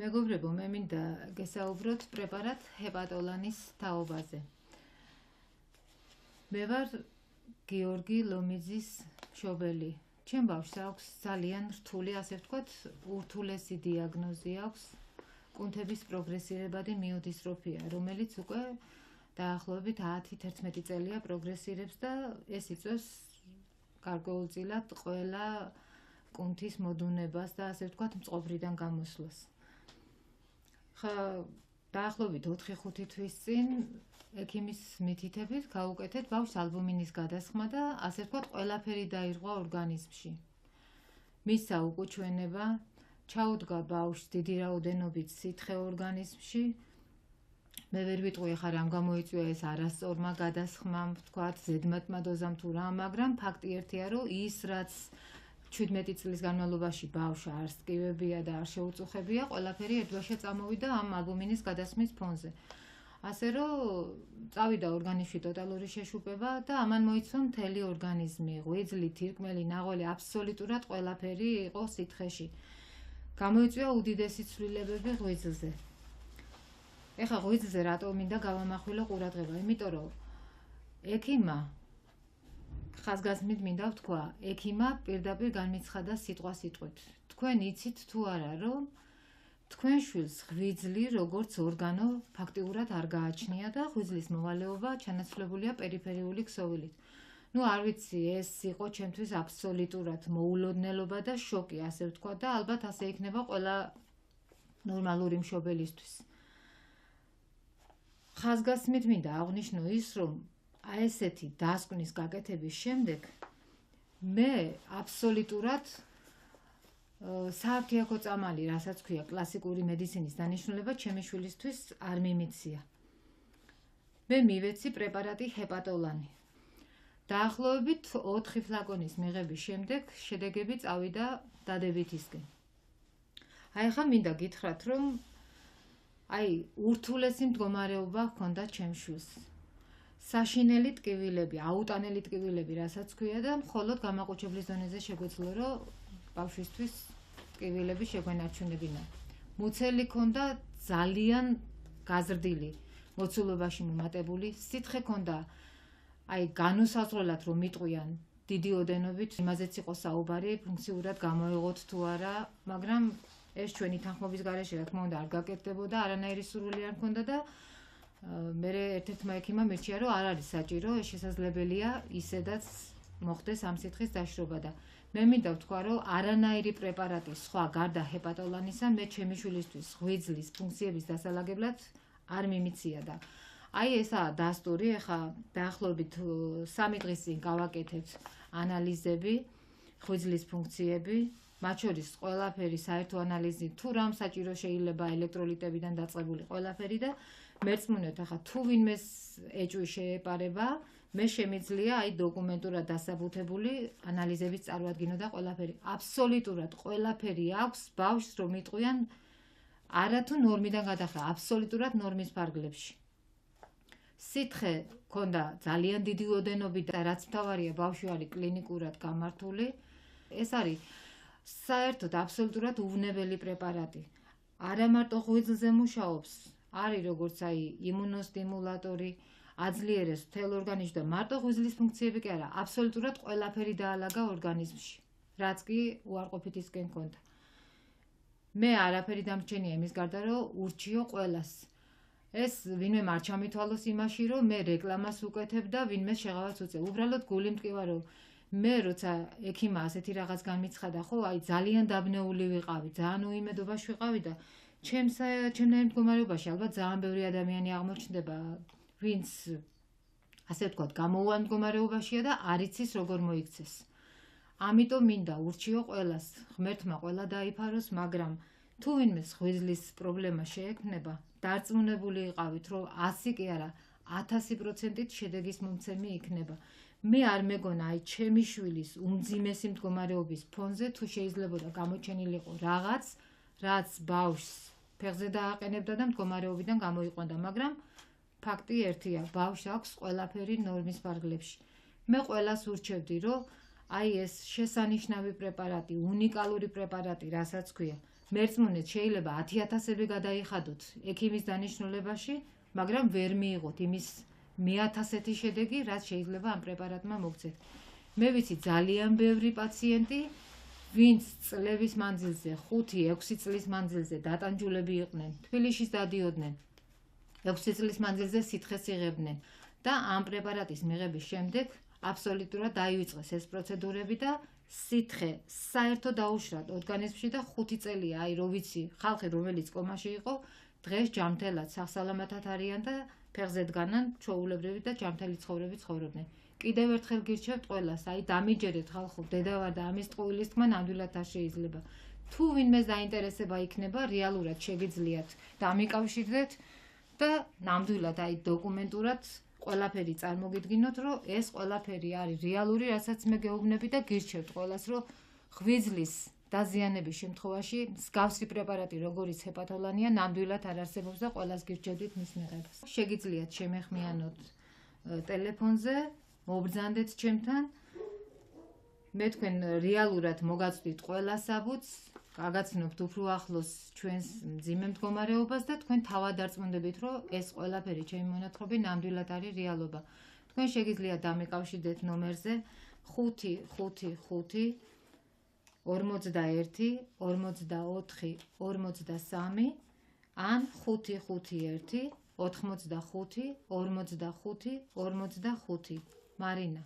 მეგობრებო, მე მინდა გესაუბროთ პრეპარატ ჰეპატოლანის თაობაზე. მე ვარ გიორგი ლომიძის მშობელი. ჩემ ბავშვს აქვს ძალიან რთული, ასე ვთქვათ, ურთულესი დიაგნოზი აქვს კუნთების პროგრესირებადი მიოდისტროფია, რომელიც უკვე დაახლოებით 10-11 წელია პროგრესირებს და ეს იწვევს გარკვეულწილად ყველა კუნთის მოდუნებას და ასე ვთქვათ, მწყობრიდან გამოსვლას. დაახლოებით 4-5 თვის წინ ექიმის მითითებით გავუკეთეთ ბავშვს ალბუმინის გადასხმა და ასე ვთქვათ, ყველაფერი დაირღვა ორგანიზმში. მისცა უკუჩვენება, ჩაუდგა ბავშვს დიდი რაოდენობით სითხე ორგანიზმში. მე ვერ ვიტყვი ახლა რამ გამოიწვია ეს არასწორმა გადასხმამ, ვთქვათ, ზედმეტმა დოზამ თუ რა, მაგრამ ფაქტი ერთია, რომ ის რაც 17 წლის განმავლობაში ბავშვს არ სკივებია და არ შეუწუხებია, ყველაფერი ერთბაშე წამოვიდა ამ ალბუმინის გადასხმის ფონზე. ასე რომ წავიდა ორგანიზმში ტოტალური შეშუპება და ამან მოიცვა მთელი ორგანიზმი, ღვიძლი, თირკმელი, ნაღველი, აბსოლუტურად ყველაფერი იყო სითხეში. გამოიწვია უდიდესი ცვლილებები ღვიძლზე. ეხლა ღვიძლზე რატო მინდა გავამახვილო ყურადღება? იმიტომ რომ ექიმა ხაზგასმით მინდა ვთქვა, ექიმა პირდაპირ განმიცხადა სიტყვასიტყვით. თქვენ იცით თუ არა, რომ თქვენ შვილს ღვიძლი როგორც ორგანო ფაქტიურად არ გააჩნია და ღვიძლის მოვალეობა ჩანაცვლებულია პერიფერიული ქსოვილით. არ ვიცი, ეს იყო ჩემთვის აბსოლუტურად მოულოდნელობა და შოკი, ასე ვთქვა და ალბათ ასე იქნება ყველა ნორმალური მშობელისთვის. ხაზგასმით მინდა აღვნიშნო ის, რომ ესეთი დასკვნის გაკეთების შემდეგ მე აბსოლუტურად სააფთიაქო წამალი, რასაც ქვია კლასიკური მედიცინის დანიშნულება, ჩემი შვილისთვის არ მიმიცია. მე მივეცი პრეპარატი ჰეპატოლანი. დაახლოებით 4 ფლაკონის მიღების შემდეგ შედეგები წავიდა დადებითისკენ. ახლა მინდა გითხრათ, რომ ურთულესი მდგომარეობა ჰქონდა ჩემ შვილს. საშინელი ტკივილები, აუტანელი ტკივილები, რასაც ქვია და მხოლოდ გამაყუჩებლის დონეზე შეგვეძლო, რომ ბავშვისთვის ტკივილები შეგვენარჩუნებინა. მუცელი ჰქონდა ძალიან გაზრდილი, მოცულობაში მომატებული, სითხე ჰქონდა განუსაზღვრელად რომ მიტყვიან დიდი ოდენობით, იმაზეც იყო საუბარი, ფუნქციურად გამოეღოთ თუ არა, მაგრამ ეს ჩვენი თანხმობის გარეშე, რა თქმა უნდა, არ გაკეთდებოდა, არანაირი სურვილი არ მქონდა და მე ერთ-ერთმა ექიმმა მირჩია, რომ არ არის საჭირო, ეს შესაძლებელია ისედაც მოხდეს ამ სითხის დაშრობა და მე მინდა ვთქვა, რომ არანაირი პრეპარატი სხვა გარდა ჰეპატოლანისა მე ჩემი შვილისთვის ღვიძლის ფუნქციების დასალაგებლად არ მიმიცია და ესაა დასტური, ახლა დაახლოებით 3 დღის წინ გავაკეთეთ ანალიზები, ღვიძლის ფუნქციები, მათ შორის ყველაფერი საერთო ანალიზი, თუ რამ საჭირო შეიძლება ელექტროლიტებიდან დაწყებული ყველაფერი და მერწმუნეთ, ახლა თუ ვინმეს ეჭვი შეეპარება, მე შემიძლია დოკუმენტურად დასაბუთებული ანალიზების წარმოადგინო და ყველაფერი. აბსოლუტურად ყველაფერი აქვს ბავშვს, რომ იტყვიან არათუ ნორმიდან გადახრა, აბსოლუტურად ნორმის ფარგლებში. სითხე ჰქონდა ძალიან დიდი ოდენობით და რაც მთავარია, ბავშვი არის კლინიკურად გამართული. ეს არის საერთოდ აბსოლუტურად უვნებელი პრეპარატი. არა მარტო ღვიძლზე მუშაობს, არის როგორც იმუნოსტიმულატორი, აძლიერებს მთელ ორგანიზმში და მარტო ღვიძლის ფუნქციები კი არა, აბსოლუტურად ყველაფერი დაალაგა ორგანიზმში, რაც კი უარყოფითისკენ ჰქონდა. მე არაფერი დამრჩენია იმის გარდა, რომ ურჩიო ყველას. ეს ვინმე არ ჩამითვალოს იმაში, რომ მე რეკლამას ვუკეთებ და ვინმე შეღავას ვუწევ. უბრალოდ გული მტკივა, რომ მე როცა ექიმა ასეთი რაღაც განმიცხადა, ხო, ძალიან დაბნეული ვიყავი, ძალიან უიმედობაში ვიყავი და ჩემნაირ მდგომარეობაში ალბათ ძალიან ბევრი ადამიანი აღმოჩნდება, ვინც ასე ვთქვათ, გამოუვალ მდგომარეობაშია და არ იცის როგორ მოიქცეს. ამიტომ მინდა ურჩიო ყველას, ღმერთმა ყველა დაიფაროს, მაგრამ თუ ვინმეს ღვიძლის პრობლემა შეექმნება, დარწმუნებული იყავით, რომ 100 კი არა, 1000%-ით შედეგის მომცემი იქნება. მე არ მეგონა ჩემი შვილის უმძიმესი მდგომარეობის ფონზე თუ შეიძლებოდა გამოჩენილიყო რაღაც, რაც ბავშვს ფეხზე დააყენებდა და მდგომარეობიდან გამოიყვანდა, მაგრამ ფაქტი ერთია, ბავშვს აქვს ყველაფერი ნორმის ფარგლებში. მე ყველას ურჩევდი, რომ ეს შესანიშნავი პრეპარატი, უნიკალური პრეპარატი, რასაც ქვია, მერწმუნეთ შეიძლება 10,000-ები გადაიხადოთ ექიმის დანიშნულებაში, მაგრამ ვერ მიიღოთ იმის მე-1000-ი შედეგი, რაც შეიძლება ამ პრეპარატმა მოგცეთ. მე ვიცი ძალიან ბევრი პაციენტი, ვინც წლების მანძილზე, 5-6 წლის მანძილზე დატანჯულები იყვნენ, თბილისში დადიოდნენ, 6 წლის მანძილზე სითხეს იღებდნენ და ამ პრეპარატის მიღების შემდეგ აბსოლუტურად დაივიწყეს ეს პროცედურები და სითხე საერთოდ დაუშრათ ორგანიზმში და 5 წელია, აი რო ვიცი, ხალხი რომელიც კომაში იყო, დღეს ჯანმრთელად სახსალამათად არიან და ფეხზე დგანან, ჩვეულებრივი და ჯანმრთელი ცხოვრებით ცხოვრობდნენ. კიდევ ერთხელ გირჩევთ ყველას, აი დამიჯერეთ ხალხო, დედა ვარ და ამის ტყუილის თქმა ნამდვილად არ შეიძლება. თუ ვინმეს დაინტერესება იქნება, რეალურად შეგიძლიათ დამიკავშირდეთ და ნამდვილად აი დოკუმენტურად ყველაფერი წარმოგიდგინოთ, რომ ეს ყველაფერი არის რეალური, რასაც მე გეუბნები და გირჩევთ ყველას, რომ ღვიძლის დაზიანების შემთხვევაში მსგავსი პრეპარატი, როგორიც ჰეპატოლანია, ნამდვილად არ არსებობს და ყველას გირჩევდით მის მიღებას. შეგიძლიათ შემეხმიანოთ ტელეფონზე, მობრძანდეთ ჩემთან. მე თქვენ რეალურად მოგაწვდით ყველა საბუთს, გაგაცნობთ უფრო ახლოს ჩვენს მძიმე მდგომარეობას და თქვენ თავად დარწმუნდებით, რომ ეს ყველაფერი ჩემი მონათხრობი ნამდვილად არის რეალობა. თქვენ შეგიძლიათ დამიკავშირდეთ ნომერზე 555 41 44 43 ან 551 85 45 45 45. მარინა.